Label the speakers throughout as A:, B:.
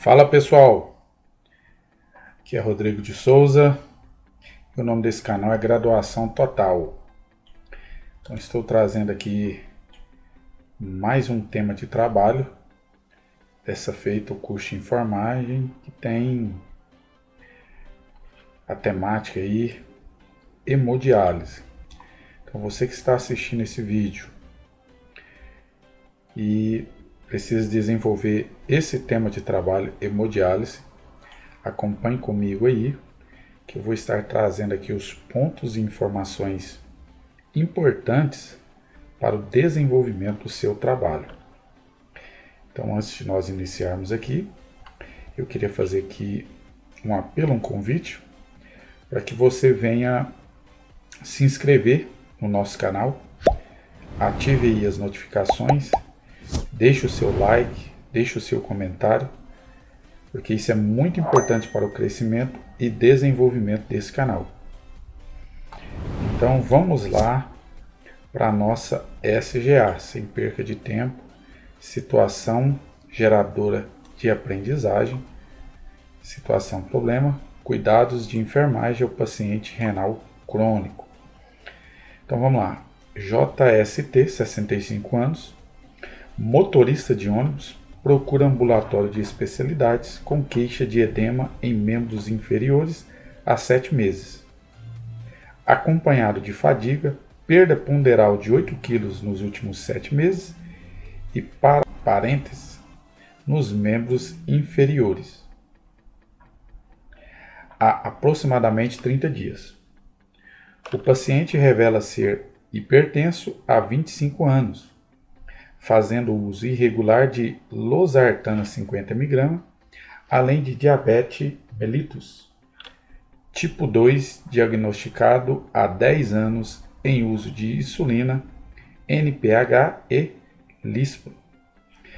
A: Fala pessoal, aqui é Rodrigo de Souza e o nome desse canal é Graduação Total. Então estou trazendo aqui mais um tema de trabalho, dessa feita o curso de enfermagem, que tem a temática aí hemodiálise. Então você que está assistindo esse vídeo e precisa desenvolver esse tema de trabalho hemodiálise, acompanhe comigo aí, que eu vou estar trazendo aqui os pontos e informações importantes para o desenvolvimento do seu trabalho. Então, antes de nós iniciarmos aqui, eu queria fazer aqui um apelo, um convite, para que você venha se inscrever no nosso canal, ative aí as notificações, deixe o seu like, deixe o seu comentário, porque isso é muito importante para o crescimento e desenvolvimento desse canal. Então vamos lá para a nossa SGA, sem perca de tempo, situação geradora de aprendizagem, situação problema, cuidados de enfermagem ao paciente renal crônico. Então vamos lá, JST, 65 anos, motorista de ônibus, procura ambulatório de especialidades com queixa de edema em membros inferiores há 7 meses. Acompanhado de fadiga, perda ponderal de 8 kg nos últimos 7 meses e parênteses nos membros inferiores há aproximadamente 30 dias. O paciente revela ser hipertenso há 25 anos, fazendo uso irregular de losartana 50 mg, além de diabetes mellitus, tipo 2, diagnosticado há 10 anos em uso de insulina, NPH e Lispro,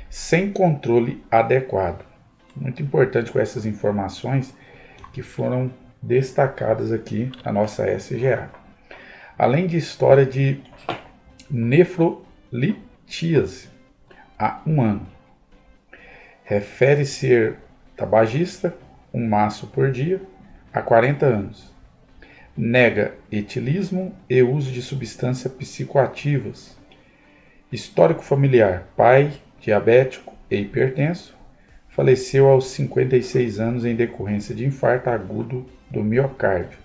A: sem controle adequado. Muito importante com essas informações que foram destacadas aqui na nossa SGA. Além de história de nefrolitíase há 1 ano. Refere ser tabagista, um maço por dia, há 40 anos. Nega etilismo e uso de substâncias psicoativas. Histórico familiar: pai, diabético e hipertenso. Faleceu aos 56 anos em decorrência de infarto agudo do miocárdio.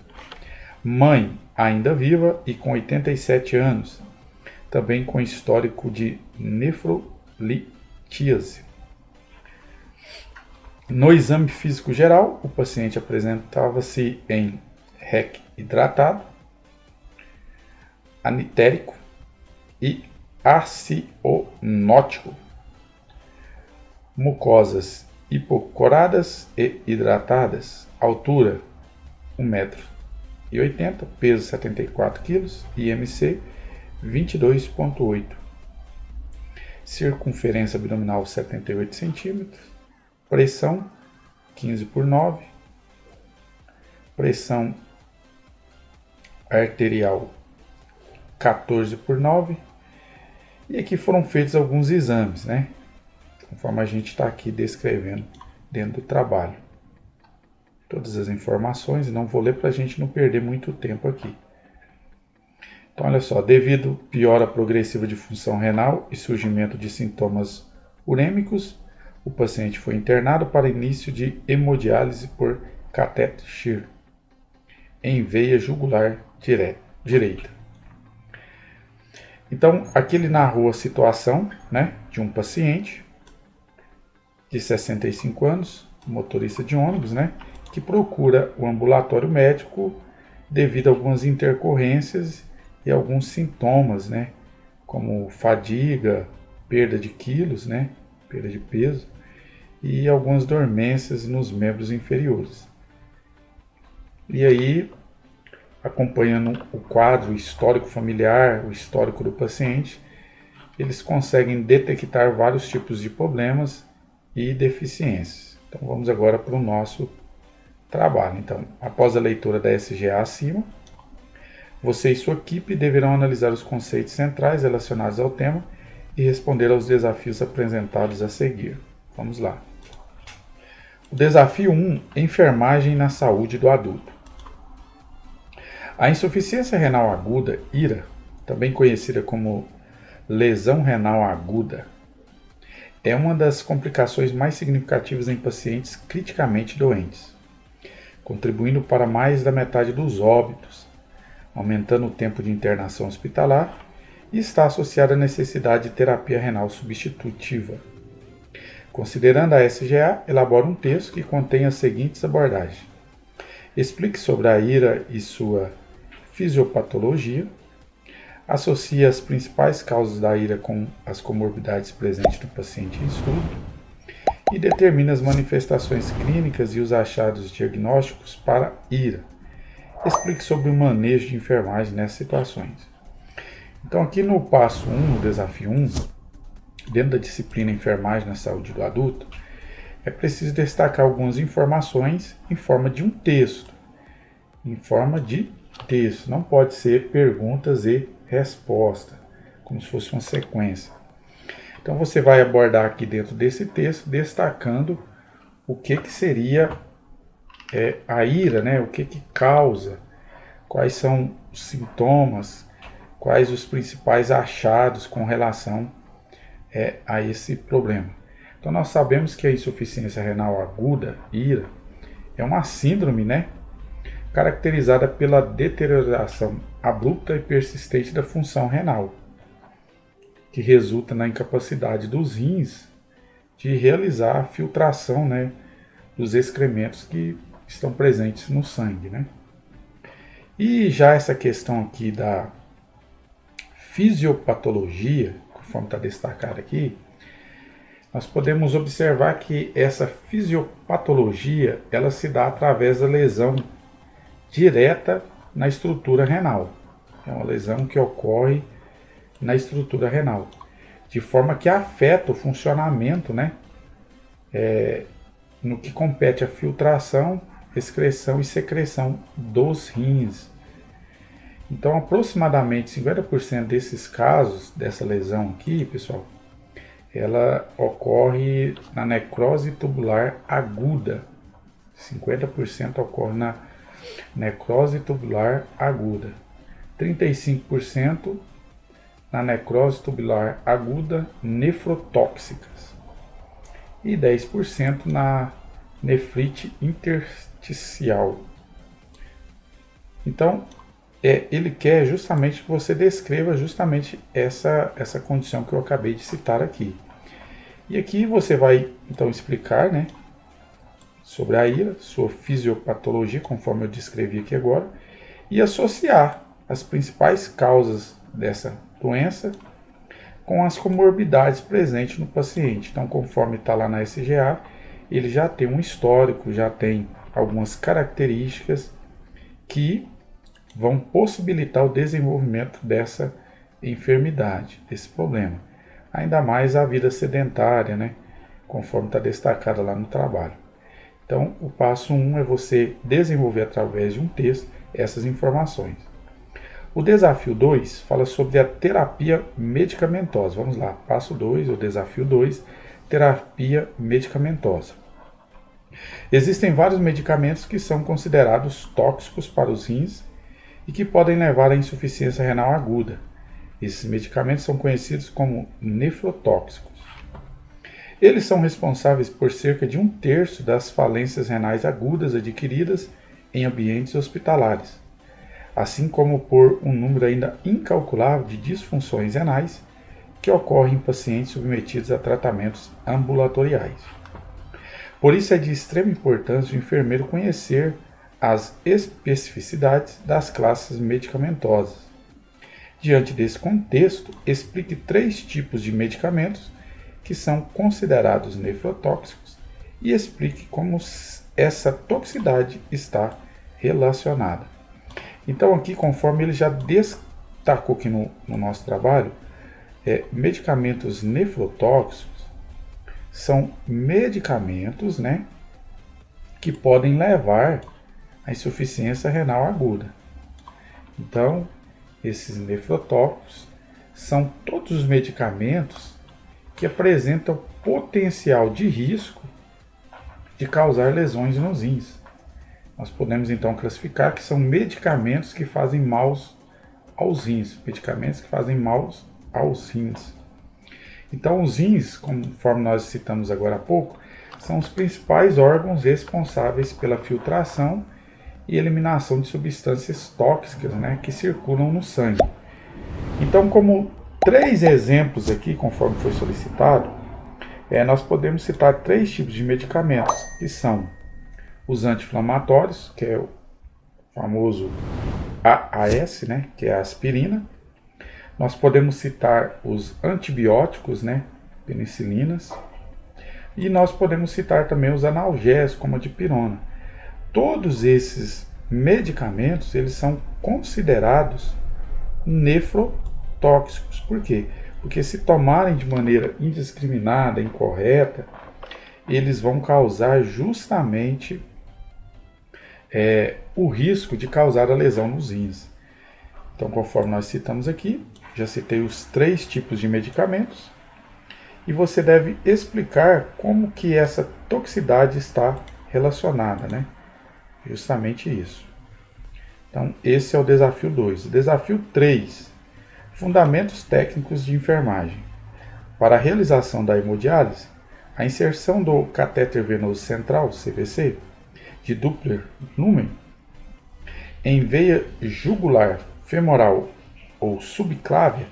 A: Mãe, ainda viva e com 87 anos, também com histórico de nefrolitíase. No exame físico geral, o paciente apresentava-se em REC hidratado, anitérico e acionótico, mucosas hipocoradas e hidratadas, altura 1,80 m, peso 74 kg, IMC 22,8, circunferência abdominal 78 cm, pressão 15/9, pressão arterial 14/9, e aqui foram feitos alguns exames, né? Conforme a gente está aqui descrevendo dentro do trabalho. Todas as informações, não vou ler para a gente não perder muito tempo aqui. Então, olha só, devido piora progressiva de função renal e surgimento de sintomas urêmicos, o paciente foi internado para início de hemodiálise por catéter Schier em veia jugular direita. Então, aqui ele narrou a situação, né, de um paciente de 65 anos, motorista de ônibus, né, que procura o ambulatório médico devido a algumas intercorrências e alguns sintomas, né, como fadiga, perda de quilos, né, perda de peso e algumas dormências nos membros inferiores. E aí, acompanhando o quadro, o histórico familiar, o histórico do paciente, eles conseguem detectar vários tipos de problemas e deficiências. Então vamos agora para o nosso trabalho. Então, após a leitura da SGA acima, você e sua equipe deverão analisar os conceitos centrais relacionados ao tema e responder aos desafios apresentados a seguir. Vamos lá. O desafio 1, enfermagem na saúde do adulto. A insuficiência renal aguda, IRA, também conhecida como lesão renal aguda, é uma das complicações mais significativas em pacientes criticamente doentes, contribuindo para mais da metade dos óbitos, aumentando o tempo de internação hospitalar e está associada à necessidade de terapia renal substitutiva. Considerando a SGA, elabora um texto que contém as seguintes abordagens. Explique sobre a IRA e sua fisiopatologia, associe as principais causas da IRA com as comorbidades presentes no paciente em estudo e determine as manifestações clínicas e os achados diagnósticos para IRA. Explique sobre o manejo de enfermagem nessas situações. Então aqui no passo 1, no desafio 1, dentro da disciplina enfermagem na saúde do adulto, é preciso destacar algumas informações em forma de um texto. Não pode ser perguntas e respostas, como se fosse uma sequência. Então você vai abordar aqui dentro desse texto, destacando o que seria a IRA, né? O que causa, quais são os sintomas, quais os principais achados com relação a esse problema. Então nós sabemos que a insuficiência renal aguda, IRA, é uma síndrome, né, caracterizada pela deterioração abrupta e persistente da função renal, que resulta na incapacidade dos rins de realizar a filtração, né, dos excrementos que estão presentes no sangue, né? E já essa questão aqui da fisiopatologia, conforme está destacado aqui, nós podemos observar que essa fisiopatologia ela se dá através da lesão direta na estrutura renal. É uma lesão que ocorre na estrutura renal, de forma que afeta o funcionamento, né, no que compete à filtração, excreção e secreção dos rins. Então, aproximadamente 50% desses casos, dessa lesão aqui, pessoal, ela ocorre na necrose tubular aguda. 50% ocorre na necrose tubular aguda. 35% na necrose tubular aguda nefrotóxicas. E 10% na nefrite intersticial. Então, ele quer justamente que você descreva justamente essa condição que eu acabei de citar aqui. E aqui você vai, então, explicar, né, sobre a IRA, sua fisiopatologia, conforme eu descrevi aqui agora, e associar as principais causas dessa doença com as comorbidades presentes no paciente. Então, conforme está lá na SGA, ele já tem um histórico, já tem algumas características que vão possibilitar o desenvolvimento dessa enfermidade, desse problema. Ainda mais a vida sedentária, né? Conforme está destacado lá no trabalho. Então, o passo 1 é você desenvolver através de um texto essas informações. O desafio 2 fala sobre a terapia medicamentosa. Vamos lá, passo 2, o desafio 2, terapia medicamentosa. Existem vários medicamentos que são considerados tóxicos para os rins e que podem levar à insuficiência renal aguda. Esses medicamentos são conhecidos como nefrotóxicos. Eles são responsáveis por cerca de 1/3 das falências renais agudas adquiridas em ambientes hospitalares, assim como por um número ainda incalculável de disfunções renais que ocorrem em pacientes submetidos a tratamentos ambulatoriais. Por isso é de extrema importância o enfermeiro conhecer as especificidades das classes medicamentosas. Diante desse contexto, explique 3 tipos de medicamentos que são considerados nefrotóxicos e explique como essa toxicidade está relacionada. Então aqui, conforme ele já destacou aqui no nosso trabalho, medicamentos nefrotóxicos são medicamentos, né, que podem levar à insuficiência renal aguda. Então, esses nefrotóxicos são todos os medicamentos que apresentam potencial de risco de causar lesões nos rins. Nós podemos então classificar que são medicamentos que fazem mal aos rins, medicamentos que fazem mal aos rins. Então os rins, conforme nós citamos agora há pouco, são os principais órgãos responsáveis pela filtração e eliminação de substâncias tóxicas, né, que circulam no sangue. Então, como 3 exemplos aqui, conforme foi solicitado, nós podemos citar 3 tipos de medicamentos, que são os anti-inflamatórios, que é o famoso AAS, né, que é a aspirina. Nós podemos citar os antibióticos, né, penicilinas. E nós podemos citar também os analgésicos, como a dipirona. Todos esses medicamentos, eles são considerados nefrotóxicos. Por quê? Porque se tomarem de maneira indiscriminada, incorreta, eles vão causar justamente o risco de causar a lesão nos rins. Então, conforme nós citamos aqui, já citei os 3 tipos de medicamentos e você deve explicar como que essa toxicidade está relacionada, né? Justamente isso. Então, esse é o desafio 2. Desafio 3. Fundamentos técnicos de enfermagem. Para a realização da hemodiálise, a inserção do catéter venoso central, CVC, de Doppler lumen, em veia jugular, femoral ou subclávia,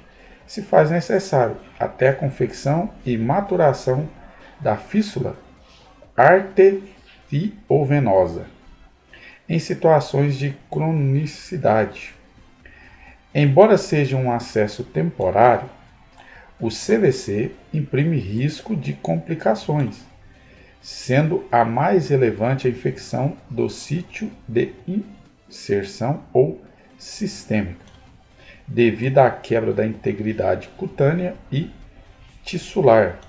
A: se faz necessário até a confecção e maturação da fístula arteriovenosa, em situações de cronicidade. Embora seja um acesso temporário, o CVC imprime risco de complicações, sendo a mais relevante a infecção do sítio de inserção ou sistêmica, devido à quebra da integridade cutânea e tissular,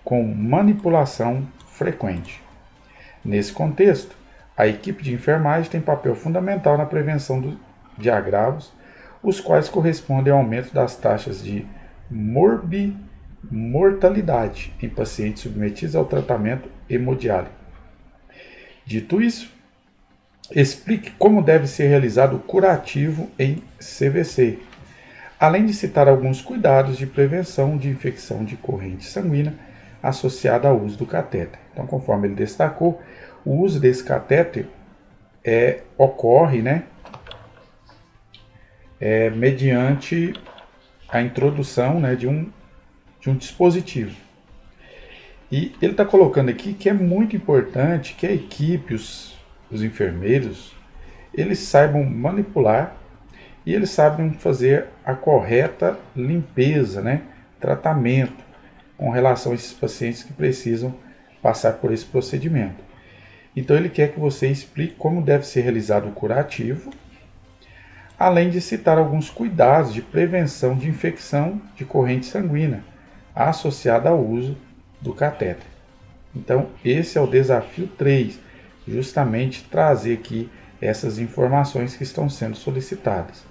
A: com manipulação frequente. Nesse contexto, a equipe de enfermagem tem papel fundamental na prevenção de agravos, os quais correspondem ao aumento das taxas de mortalidade em pacientes submetidos ao tratamento hemodiálise. Dito isso, explique como deve ser realizado o curativo em CVC, além de citar alguns cuidados de prevenção de infecção de corrente sanguínea associada ao uso do catéter. Então, conforme ele destacou, o uso desse catéter ocorre, né, mediante a introdução, né, de um dispositivo. E ele está colocando aqui que é muito importante que a equipe, os enfermeiros, eles saibam manipular e eles sabem fazer a correta limpeza, né, tratamento com relação a esses pacientes que precisam passar por esse procedimento. Então ele quer que você explique como deve ser realizado o curativo, além de citar alguns cuidados de prevenção de infecção de corrente sanguínea associada ao uso do catéter. Então, esse é o desafio 3, justamente trazer aqui essas informações que estão sendo solicitadas.